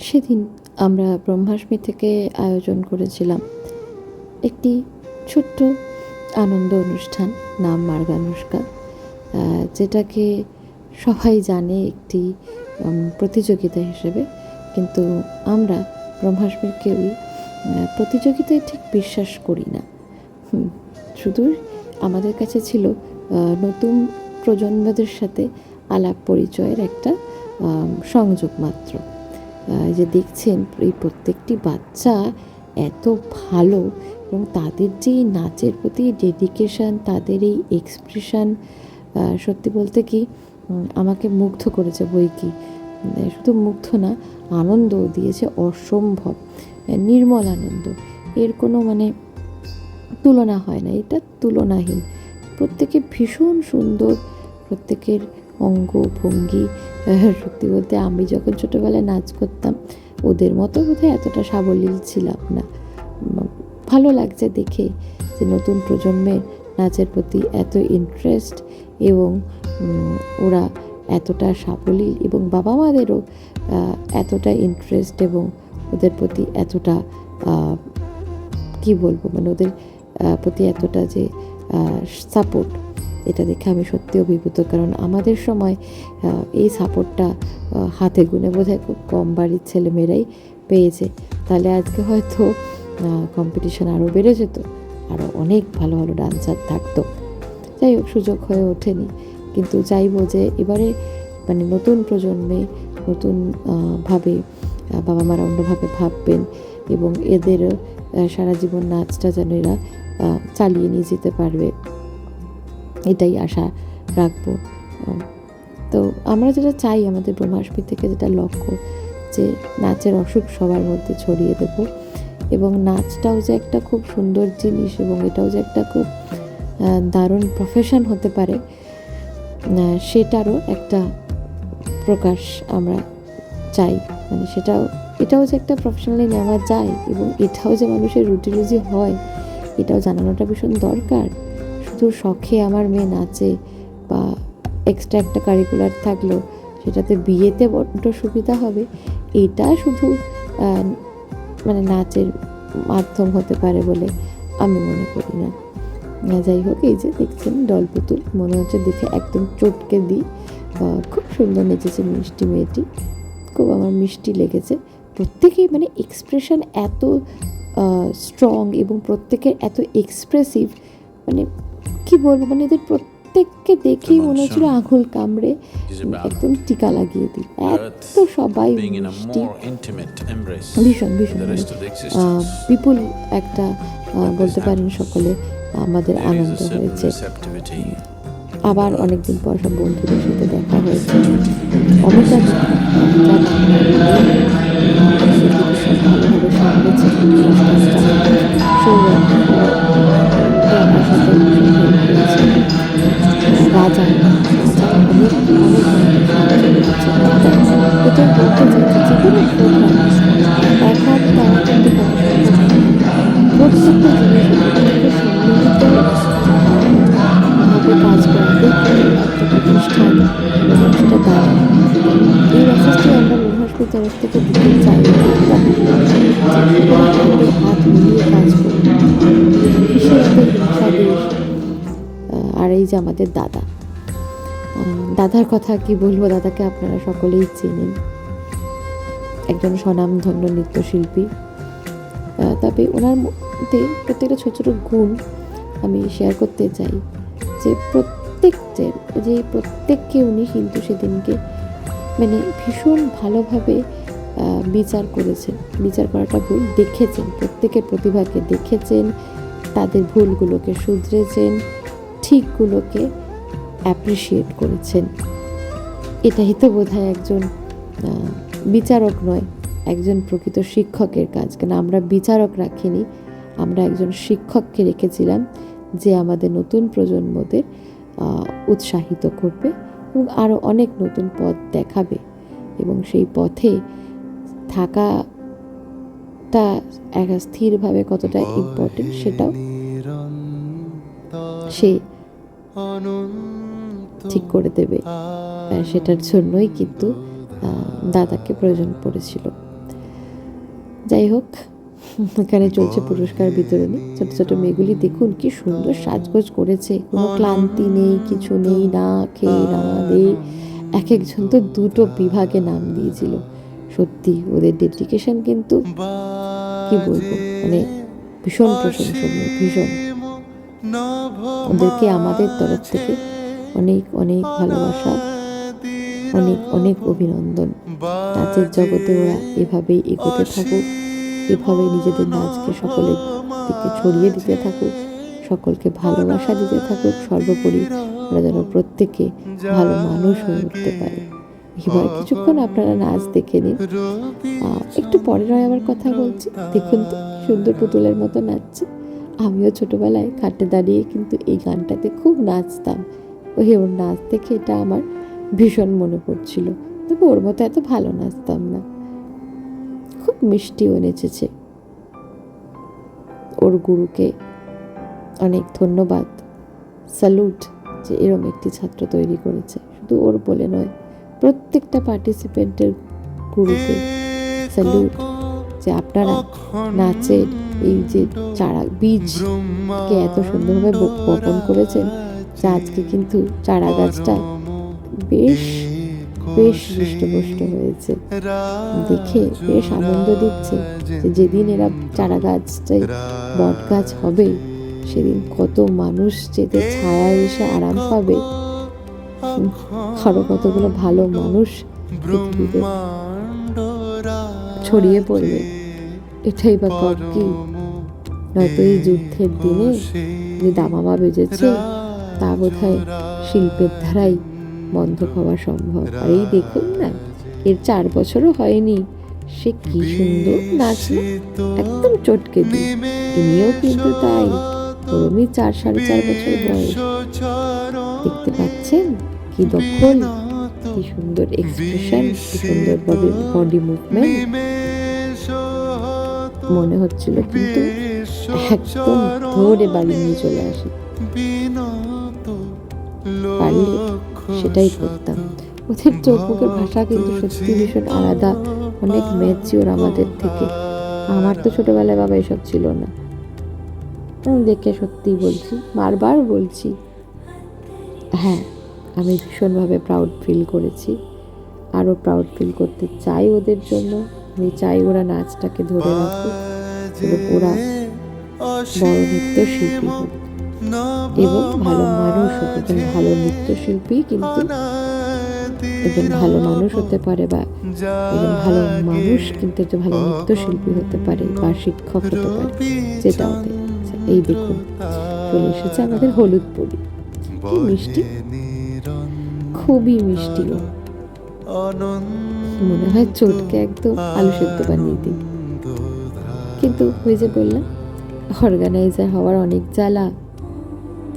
সেদিন আমরা ব্রহ্মাষ্টমী থেকে আয়োজন করেছিলাম একটি ছোট্ট আনন্দ অনুষ্ঠান, নাম মার্গানুষ্কা, যেটাকে সবাই জানে একটি প্রতিযোগিতা হিসেবে। কিন্তু আমরা ব্রহ্মাষ্টমীর কেউই প্রতিযোগিতায় ঠিক বিশ্বাস করি না। শুধু আমাদের কাছে ছিল নতুন প্রজন্মদের সাথে আলাপ পরিচয়ের একটা সংযোগ মাত্র। যে দেখছেন এই প্রত্যেকটি বাচ্চা এত ভালো, এবং তাদের যে নাচের প্রতি ডেডিকেশান, তাদের এই এক্সপ্রেশান, সত্যি বলতে কি আমাকে মুগ্ধ করেছে। বই কি শুধু মুগ্ধ না, আনন্দও দিয়েছে, অসম্ভব নির্মল আনন্দ। এর কোনো তুলনা হয় না, এটা তুলনাহীন। প্রত্যেকে ভীষণ সুন্দর, প্রত্যেকের অঙ্গ ভঙ্গি। সত্যি বলতে আমি যখন ছোটোবেলায় নাচ করতাম ওদের মতো বোধহয় এতটা সাবলীল ছিলাম না। ভালো লাগছে দেখে যে নতুন প্রজন্মের নাচের প্রতি এত ইন্টারেস্ট, এবং ওরা এতটা সাবলীল, এবং বাবা মাদেরও এতটা ইন্টারেস্ট, এবং ওদের প্রতি এতটা কী বলবো, ওদের প্রতি এতটা যে সাপোর্ট, এটা দেখে আমি সত্যি অভিভূত। কারণ আমাদের সময় এই সাপোর্টটা হাতে গুনে বোধহয় খুব কম বাড়ির ছেলেমেয়েরাই পেয়েছে। তাহলে আজকে হয়তো কম্পিটিশন আরও বেড়ে যেত, আরও অনেক ভালো ভালো ডান্সার থাকতো। যাই হোক, সুযোগ হয়ে ওঠেনি। কিন্তু চাইবো যে এবারে নতুন প্রজন্মে নতুনভাবে বাবা মারা অন্যভাবে ভাববেন, এবং এদের সারা জীবন নাচটা যেন এরা চালিয়ে নিয়ে যেতে পারবে, এটাই আশা রাখবো। তো আমরা যেটা চাই আমাদের ব্রহ্মাষ্টমী থেকে, যেটা লক্ষ্য, যে নাচের অসুখ সবার মধ্যে ছড়িয়ে দেব, এবং নাচটাও যে একটা খুব সুন্দর জিনিস, এবং এটাও যে একটা খুব দারুণ প্রফেশন হতে পারে, সেটারও একটা প্রকাশ আমরা চাই। এটাও যে একটা প্রফেশনালি নেওয়া যায়, এবং এটাও যে মানুষের রুটি রুজি হয়, এটাও জানানোটা ভীষণ দরকার। শুধু শখে আমার মেয়ে নাচে, বা এক্সট্রা একটা কারিকুলার থাকলো, সেটাতে বিয়েতে বড্ড সুবিধা হবে, এটা শুধু নাচের মাধ্যম হতে পারে বলে আমি মনে করি না। যাই হোক, এই যে দেখছেন ডল পুতুল, মনে হচ্ছে দেখে একদম চটকে দিই। খুব সুন্দর নেচেছে মিষ্টি মেয়েটি, খুব আমার মিষ্টি লেগেছে। প্রত্যেকেই এক্সপ্রেশন এত স্ট্রং, এবং প্রত্যেকের এত এক্সপ্রেসিভ, কি বলবো, এদের প্রত্যেককে দেখেই মনে হচ্ছিল আঙুল কামড়ে একদম টিকা লাগিয়ে দিই, এত সবাই মিষ্টি, ভীষণ ভীষণ বিপুল একটা বলতে পারেন সকলে আমাদের আনন্দ হয়েছে। আবার অনেকদিন পর সব বন্ধুদের সাথে দেখা হয়েছে। অমিতা ভালোভাবে সামলেছে, রাজা অনেক অনেক সাহায্য করেছে। এটা বলতে চাইছি, যে কোনো প্রোগ্রাম একা তারা কিন্তু করা সম্ভব নয়। প্রত্যেকটা জিনিস থেকে সম্মিলিত ভাবে কাজ করাতেই কিন্তু একটা প্রতিষ্ঠান সেটা দাঁড়ায়। এই মেসেজটি আমরা ব্রহ্মাষ্টমীর তরফ থেকে দিতে চাই, হাত মিলিয়ে কাজ করি, কিসের এত হিংসা দেশ। আর এই যে আমাদের দাদার কথা কি বলবো, দাদাকে আপনারা সকলেই চেনেন, একজন স্বনামধন্য নৃত্যশিল্পী। তবে ওনার মধ্যে প্রত্যেকটা ছোটো ছোটো গুণ আমি শেয়ার করতে চাই, যে প্রত্যেককে উনি কিন্তু সেদিনকে ভীষণ ভালোভাবে বিচার করেছেন। বিচার করাটা ভুল, দেখেছেন, প্রত্যেকের প্রতিভাকে দেখেছেন, তাদের ভুলগুলোকে শুধরেছেন, ঠিকগুলোকে অ্যাপ্রিসিয়েট করেছেন। এটাই তো বোধহয় একজন বিচারক নয়, একজন প্রকৃত শিক্ষকের কাজ। কেন আমরা বিচারক রাখিনি, আমরা একজন শিক্ষককে রেখেছিলাম, যে আমাদের নতুন প্রজন্মদের উৎসাহিত করবে, এবং আরও অনেক নতুন পথ দেখাবে, এবং সেই পথে থাকাটা একটা স্থিরভাবে কতটা ইম্পর্টেন্ট সেটাও সে ঠিক করে দেবে। সেটার জন্যই কিন্তু দাদাকে প্রয়োজন পড়েছিল। যাই হোক, এখানে চলছে পুরস্কার বিতরণী। ছোট ছোট মেয়েগুলি দেখুন কি সুন্দর সাজগোজ করেছে, কোনো ক্লান্তি নেই, কিছু নেই, না খেয়ে না নেই। এক একজন তো দুটো বিভাগে নাম দিয়েছিল। সত্যি ওদের ডেডিকেশন কিন্তু কি বলবো, মানে ভীষণ প্রশংসনীয়, ভীষণ। ওদেরকে আমাদের তরফ থেকে অনেক অনেক ভালোবাসা, অনেক অনেক অভিনন্দন। নাচের জগতে ওরা এভাবেই এগোতে থাকুক, এভাবে নিজেদের নাচকে সকলের দিকে ছড়িয়ে দিতে থাকুক, সকলকে ভালোবাসা দিতে থাকুক। সর্বোপরি ওরা যেন প্রত্যেকে ভালো মানুষ হয়ে উঠতে পারে। এবার কিছুক্ষণ আপনারা নাচ দেখে নিন, একটু পরে নয় আবার কথা বলছি। দেখুন তো সুন্দর পুতুলের মতো নাচছে। আমিও ছোটবেলায় খাটে দাঁড়িয়ে কিন্তু এই গানটাতে খুব নাচতাম। ওর নাচ দেখে এটা আমার ভীষণ মনে পড়ছিল। তবে ওর মতো এত ভালো নাচতাম না। খুব মিষ্টিও নেচেছে। ওর গুরুকে অনেক ধন্যবাদ, স্যালুট, যে এরম একটি ছাত্র তৈরি করেছে। শুধু ওর বলে নয়, প্রত্যেকটা পার্টিসিপেন্টের গুরুকে স্যালুট, যে আপনারা নাচের এই যে চারা বীজকে এত সুন্দরভাবে বপন করেছেন, যে আজকে কিন্তু চারা গাছটা বেশ বেশ হৃষ্টপুষ্ট হয়েছে। দেখে বেশ আনন্দ দিচ্ছে যে যেদিন এরা চারা গাছটাই বট গাছ হবে, সেদিন কত মানুষ যেতে ছায়া এসে আরাম পাবে, আরো কতগুলো ভালো মানুষ পৃথিবীতে ছড়িয়ে পড়বে। এটাই বা কব কি? নয়তো এই যুদ্ধের দিনে যে দামামা বেজেছে, তা বোধহয় শিল্পের দ্বারাই বন্ধ হওয়া সম্ভব। আর এই দেখুন না, এর 4 বছরও হয়নি, সে কি সুন্দর নাচলো, একদম চটকে দিই। ইনিও কিন্তু তাই, ওরমই 4-4.5 বছর বয়স। দেখতে পাচ্ছেন কি দখল, কি সুন্দর এক্সপ্রেশন, কি সুন্দর বডি মুভমেন্ট। মনে হচ্ছিল কিন্তু একদম ধরে বাড়ি নিয়ে চলে আসি। পারলে সেটাই করতাম। ওদের চোখ মুখের ভাষা কিন্তু সত্যি ভীষণ আলাদা, অনেক ম্যাচিওর আমাদের থেকে। আমার তো ছোটবেলায় বাবা এসব ছিল না। দেখে সত্যি বলছি, বারবার বলছি, হ্যাঁ, আমি ভীষণভাবে প্রাউড ফিল করেছি। আরও প্রাউড ফিল করতে চাই ওদের জন্য। আমি চাই ওরা নাচটাকে ধরে রাখুক এবং ওরা বড় নৃত্যশিল্পী হোক এবং ভালো মানুষ হোক। একজন ভালো নৃত্যশিল্পী কিন্তু একজন ভালো মানুষ হতে পারে, বা একজন ভালো মানুষ কিন্তু একজন ভালো নৃত্যশিল্পী হতে পারে, বা শিক্ষক হতে পারে, যেটা হতে। এই দেখুন চলে এসেছে আমাদের হলুদ পরি। কি মিষ্টি, খুবই মিষ্টিও। মনে হয় চটকে একদম আলু সেদ্ধ বানিয়ে দিই। কিন্তু ওই যে বললাম, অর্গানাইজার হওয়ার অনেক জ্বালা,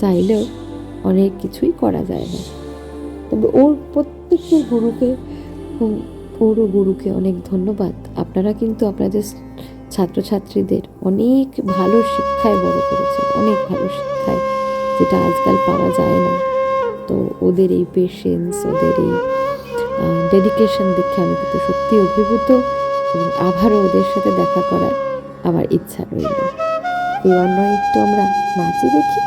চাইলেও অনেক কিছুই করা যায় না। তবে ওর প্রত্যেকের গুরুকে অনেক ধন্যবাদ। আপনারা কিন্তু আপনাদের ছাত্রছাত্রীদের অনেক ভালো শিক্ষায় বড় করেছেন, অনেক ভালো শিক্ষায়, যেটা আজকাল পাওয়া যায় না। তো ওদের এই পেশেন্স, ওদের এই ডেডিকেশন দেখে আমি কিন্তু সত্যি অভিভূত, এবং আবারও ওদের সাথে দেখা করার আমার ইচ্ছা রইল। এবার নয় একটু আমরা নাচি দেখি।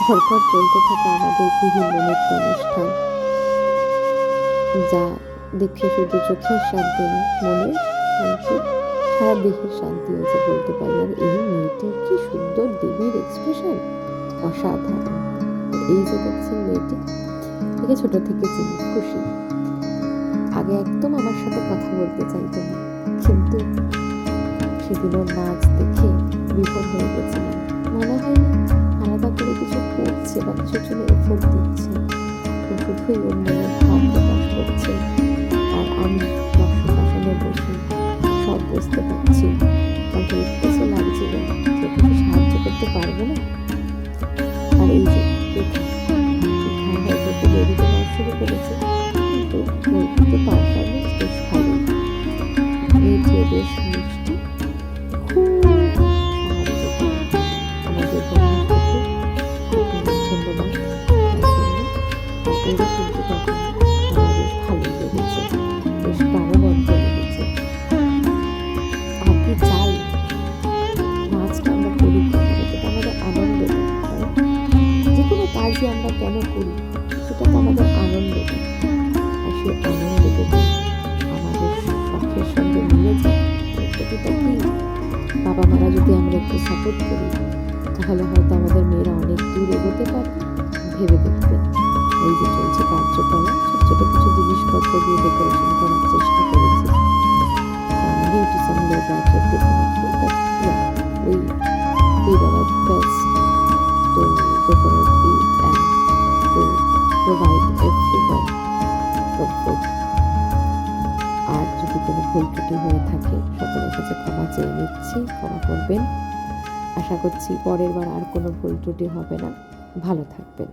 পরপর চলতে থাকা আমাদের বিভিন্ন নৃত্য অনুষ্ঠান, যা দেখে শুধু চোখের শান্তি না, মনের শান্তি, সারা দেহের শান্তি হয়েছে বলতে পারি। আর এই মেয়েটির কি সুন্দর দেবীর এক্সপ্রেশন, অসাধারণ। এই যে দেখছেন মেয়েটি, একে ছোট থেকে চিনি, খুশি। আগে একদম আমার সাথে কথা বলতে চাইতো না, কিন্তু সেদিন ওর নাচ দেখে বিভোর হয়ে গেছিলাম। মনে হয়নি আলাদা করে কিছু করছে বা কিছুর জন্য এফোর্ট দিচ্ছে, শুধুই ওর মনের ভাব প্রকাশ করছে। আর আমি দর্শক আসনে বসে সব বুঝতে পারছি। তাকে কিছু লাগছিল যে কিছু সাহায্য করতে পারবো না। আর এই যে হয়তো দেরি করা শুরু করেছে, কিন্তু পারফরমেন্স বেশ ভালো, মেয়েটি বেশ মিষ্টি। ত্রুটিটা কি? বাবা মারা যদি আমরা একটু সাপোর্ট করি তাহলে হয়তো আমাদের মেয়েরা অনেক দূর এগোতে পারে। ভেবে দেখবেন। এই যে চলছে কার্যকলাপ, ছোট ছোট কিছু জিনিসপত্র দিয়ে ডেকোরেশন করার চেষ্টা করেছি। Due to some low budget definitely, but yeah, we did our best to decorate it and to provide everyone comfort. আর যদি কোনো ভুল ত্রুটি হয়ে থাকে সকলের কাছে ক্ষমা চেয়ে নিচ্ছি, ক্ষমা করবেন। আশা করছি পরের বার আর কোনো ভুল ত্রুটি হবে না। ভালো থাকবেন।